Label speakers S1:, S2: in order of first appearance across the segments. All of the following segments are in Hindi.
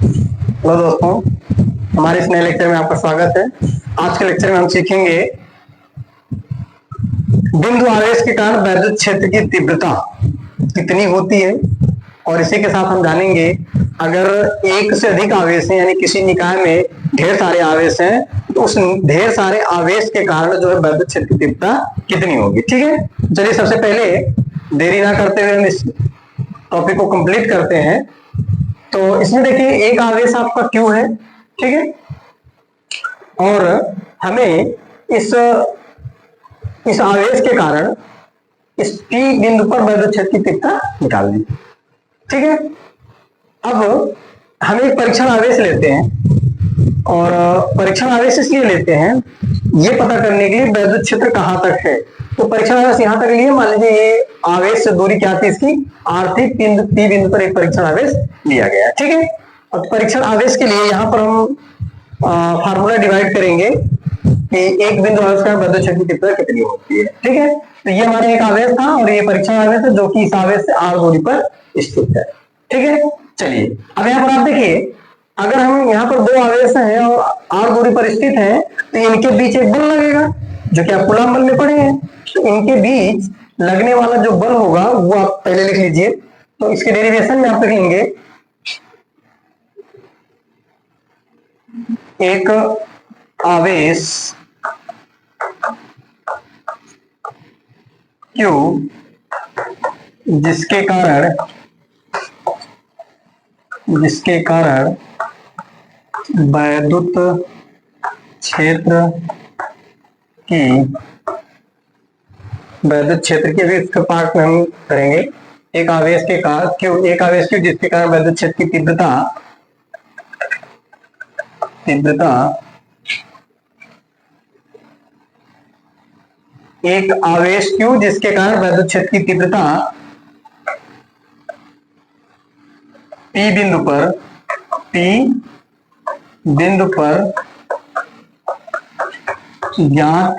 S1: हेलो दोस्तों, हमारे इस नए लेक्चर में आपका स्वागत है। आज के लेक्चर में हम सीखेंगे बिंदु आवेश के कारण वैद्युत क्षेत्र की तीव्रता कितनी होती है, और इसी के साथ हम जानेंगे अगर एक से अधिक आवेश हैं, यानी किसी निकाय में ढेर सारे आवेश हैं, तो उस ढेर सारे आवेश के कारण जो है वैद्युत क्षेत्र की तीव्रता कितनी होगी। ठीक है, चलिए सबसे पहले देरी ना करते हुए हम इस टॉपिक को कंप्लीट करते हैं। तो इसमें देखिए एक आवेश आपका Q है, ठीक है, और हमें इस आवेश के कारण इस P बिंदु पर वैद्युत क्षेत्र की तीव्रता निकालनी, ठीक है। अब हम एक परीक्षण आवेश लेते हैं, और परीक्षण आवेश इसलिए लेते हैं ये पता करने के लिए वैद्युत क्षेत्र कहां तक है। तो परीक्षण आवेश यहां तक लिए, मान लीजिए ये आवेश से दूरी क्या थी इसकी, R3, P बिंदु पर एक परीक्षण आवेश लिया गया, ठीक है। अब परीक्षण आवेश के लिए यहाँ पर हम फार्मूला डिवाइड करेंगे कि एक बिंदु आवेश का वैद्युत क्षेत्र की तीव्रता कितनी होती है, ठीक है। तो ये हमारा एक आवेश था और ये परीक्षण आवेश है जो कि इस आवेश से R दूरी पर स्थित है, ठीक है। चलिए अब यहाँ पर आप देखिए, अगर हम यहाँ पर दो आवेश हैं और R दूरी पर स्थित है, तो इनके बीच एक बल लगेगा जो कि आप कूलम्ब बल में पढ़े हैं। तो इनके बीच लगने वाला जो बल होगा वो आप पहले लिख लीजिए। तो इसके डेरिवेशन में आप लिखेंगे एक आवेश Q जिसके कारण वैद्युत क्षेत्र की अभी इसके पार्ट में हम करेंगे। एक आवेश Q जिसके कारण वैद्युत क्षेत्र की तीव्रता एक आवेश Q जिसके कारण वैद्युत क्षेत्र की तीव्रता P बिंदु पर ज्ञात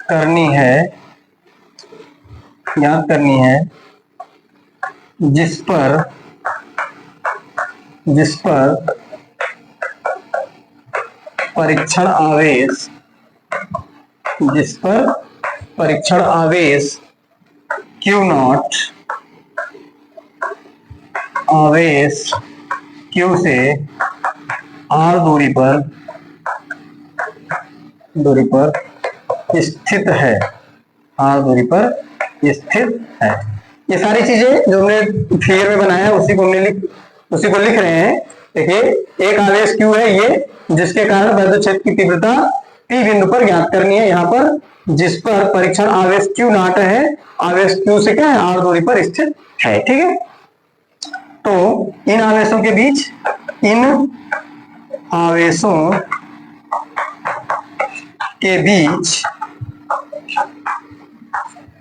S1: करनी है, जिस पर परीक्षण आवेश Q नॉट आवेश Q से R दूरी पर स्थित है, ये सारी चीजें जो हमने फिगर में बनाया है उसी को लिख रहे हैं। देखिए एक आवेश Q है ये, जिसके कारण वैद्युत क्षेत्र की तीव्रता P बिंदु पर ज्ञात करनी है, यहाँ पर जिस पर परीक्षण आवेश Q नॉट है, आवेश Q से क्या है, R दूरी पर स्थित है, ठीक है। तो इन आवेशों के बीच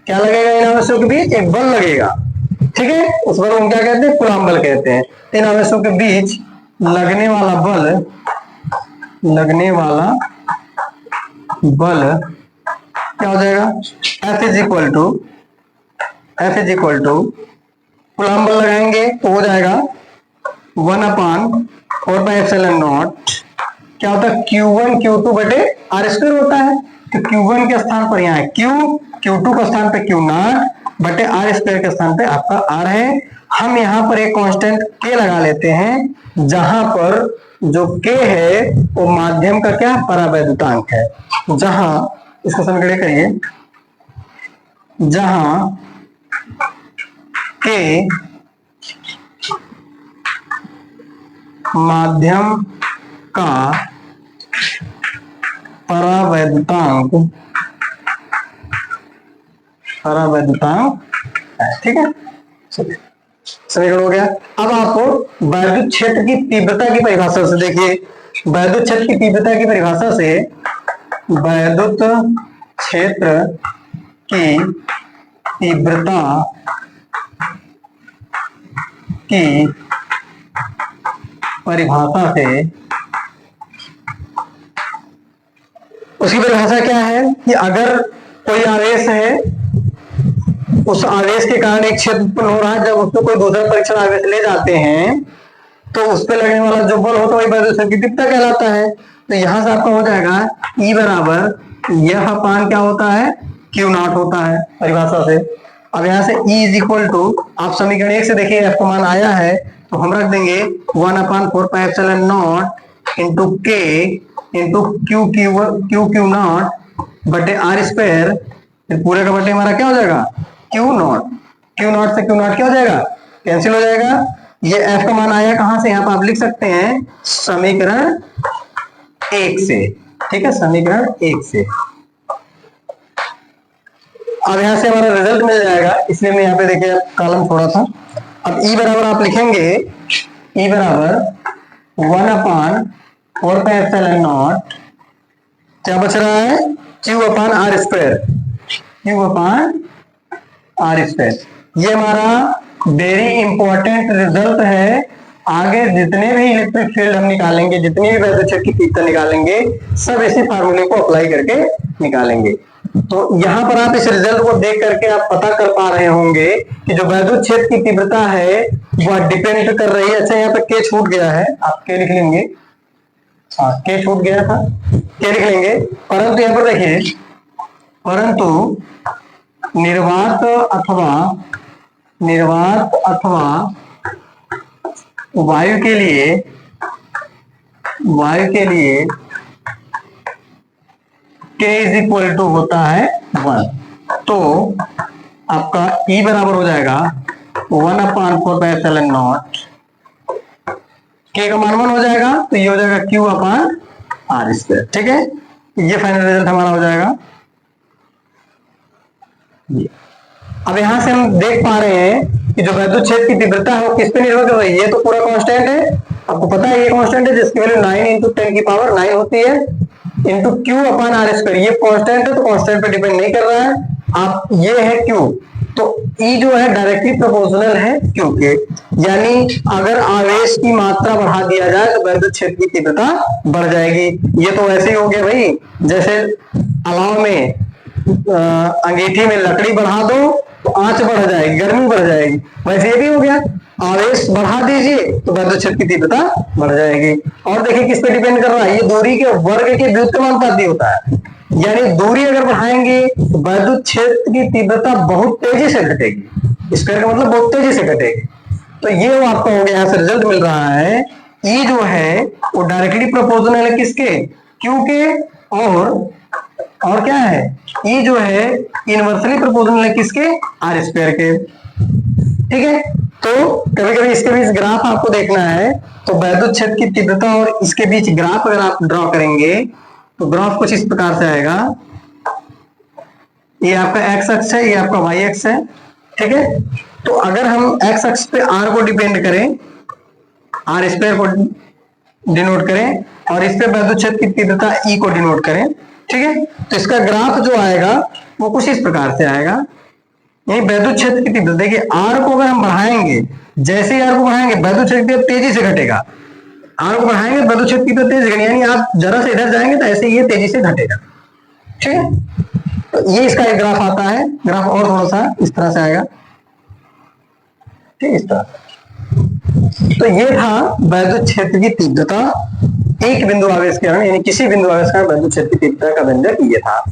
S1: क्या लगेगा, इन आवेशों के बीच एक बल लगेगा, ठीक है। उस बल को क्या कहते हैं, कूलम्ब बल कहते हैं। इन आवेशों के बीच लगने वाला बल क्या हो जाएगा, F is equal to coulomb बल लगाएंगे तो हो जाएगा 1/4πε0 क्या होता है, Q1 Q2 बटे R² होता है। तो Q1 के स्थान पर यहाँ है Q, Q2 के स्थान पे Q नॉट बटे R² के स्थान पे आपका R है। हम यहाँ पर एक कांस्टेंट K लगा लेते हैं, जहां पर जो K है वो माध्यम का क्या, परावैद्युतांक है। जहां इसको समीकरण करिए, जहां K माध्यम का परावैद्युतांक है, ठीक है। समीकरण हो गया। अब आपको वैद्युत क्षेत्र की तीव्रता की परिभाषा से देखिए, वैद्युत क्षेत्र की तीव्रता की परिभाषा से वैद्युत क्षेत्र की तीव्रता की परिभाषा से, उसकी परिभाषा क्या है कि अगर कोई आवेश है, उस आवेश के कारण एक क्षेत्र उत्पन्न हो रहा है, जब उसको कोई दूसरा परीक्षण आवेश ले जाते हैं तो उस पर लगने वाला जो बल होता है वही वैद्युत क्षेत्र की तीव्रता कहलाता है। तो यहां से आपका हो जाएगा E बराबर यह अपान क्या होता है, क्यू नॉट होता है परिभाषा से। अब यहाँ से E इज इक्वल टू, आप समीकरण 1 से देखिए F का मान आया है तो हम रख देंगे 1/4πε0 इंटू के इंटू क्यू क्यू नॉट बटे आर स्क्वायर, पूरे का बटे हमारा क्या हो जाएगा क्यू नॉट। क्यू नॉट से क्यू नॉट क्या हो जाएगा, कैंसिल हो जाएगा। ये F का मान आया कहां से, यहाँ पे आप लिख सकते हैं समीकरण 1 से, ठीक है, समीकरण 1 से। अब यहां से हमारा रिजल्ट मिल जाएगा, इसलिए मैं यहाँ पे देखिए कॉलम छोड़ा था। अब E बराबर आप लिखेंगे, E बराबर 1/4πε0 क्या बच रहा है, Q/r स्क्वायर, Q/r स्क्वायर। ये हमारा वेरी इंपॉर्टेंट रिजल्ट है। आगे जितने भी इलेक्ट्रिक फील्ड हम निकालेंगे, जितनी भी वैद्युत क्षेत्र की तीव्रता निकालेंगे, सब इसी फार्मूले को अप्लाई करके निकालेंगे। तो यहाँ पर आप इस रिजल्ट को देख करके आप पता कर पा रहे होंगे कि जो वैद्युत क्षेत्र की तीव्रता है वह डिपेंड कर रही है। अच्छा यहाँ पे के छूट गया है, आप के लिख लेंगे, हाँ के छूट गया था, के लिख लेंगे। परंतु यहाँ पर देखिए, परंतु निर्वात अथवा वायु के लिए K इज इक्वल टू होता है 1, तो आपका E बराबर हो जाएगा 1/4πε0, K का मान 1 हो जाएगा तो ये हो जाएगा Q/r स्क्वायर, ठीक है। ये फाइनल रिजल्ट हमारा हो जाएगा। अब यहां से हम देख पा रहे हैं कि जो वैद्युत क्षेत्र की तीव्रता है वो किस पे निर्भर कर रही है। ये तो पूरा कांस्टेंट है, आपको पता है ये कांस्टेंट है जिसकी वैल्यू 9 × 10⁻⁹ होती है, इंटू Q/r स्क्वायर। ये कांस्टेंट है तो कांस्टेंट पे डिपेंड नहीं कर रहा है। आप ये है Q, तो E जो है डायरेक्टली प्रोपोर्शनल है Q के, यानी अगर आवेश की मात्रा बढ़ा दिया जाए तो वैद्युत क्षेत्र की तीव्रता बढ़ जाएगी। ये तो वैसे ही हो गया भाई, जैसे अलाव में अंगीठी में लकड़ी बढ़ा दो तो आंच बढ़ जाएगी, गर्मी बढ़ जाएगी, वैसे ये भी हो गया, आवेश बढ़ा दीजिए तो वैद्युत क्षेत्र की तीव्रता बढ़ जाएगी। और देखिए किस पे डिपेंड कर रहा है, ये दूरी के वर्ग के व्युत्क्रमानुपाती होता है, यानी दूरी अगर बढ़ाएंगे तो वैद्युत क्षेत्र की तीव्रता बहुत तेजी से घटेगी। स्क्वायर का मतलब बहुत तेजी से घटेगी। तो ये वो आपका हो गया, यहाँ से रिजल्ट मिल रहा है E जो है वो डायरेक्टली प्रोपोर्शनल है किसके, Q के, और क्या है E जो है इनवर्सली प्रोपोर्शनल है किसके, R स्क्वायर के, ठीक है। तो कभी कभी इसके बीच ग्राफ आपको देखना है, तो वैद्युत क्षेत्र की तीव्रता और इसके बीच ग्राफ अगर आप ड्रॉ करेंगे तो ग्राफ कुछ इस प्रकार से आएगा। ये आपका x अक्ष है, ये आपका y अक्ष है, ठीक है। तो अगर हम x अक्ष पे r को डिपेंड करें, r स्क्वायर को डिनोट करें, और इस पे वैद्युत क्षेत्र की तीव्रता E को डिनोट करें, ठीक है, तो इसका ग्राफ जो आएगा वो कुछ इस प्रकार से आएगा। यही वैद्युत क्षेत्र की तीव्रता, देखिए R को अगर हम बढ़ाएंगे, जैसे ही R को बढ़ाएंगे वैद्युत क्षेत्र तेजी से घटेगा, R को बढ़ाएंगे वैद्युत क्षेत्र की तेजी से, यानी आप जरा से इधर जाएंगे तो ऐसे ये तेजी से घटेगा, ठीक है। तो ये इसका एक ग्राफ आता है, ग्राफ और थोड़ा सा इस तरह से आएगा, ठीक, इस तरह। तो ये था वैद्युत क्षेत्र की तीव्रता एक बिंदु आवेश के कारण, यानी किसी बिंदु आवेश का वैद्युत क्षेत्र की तीव्रता का व्यंजक ये था।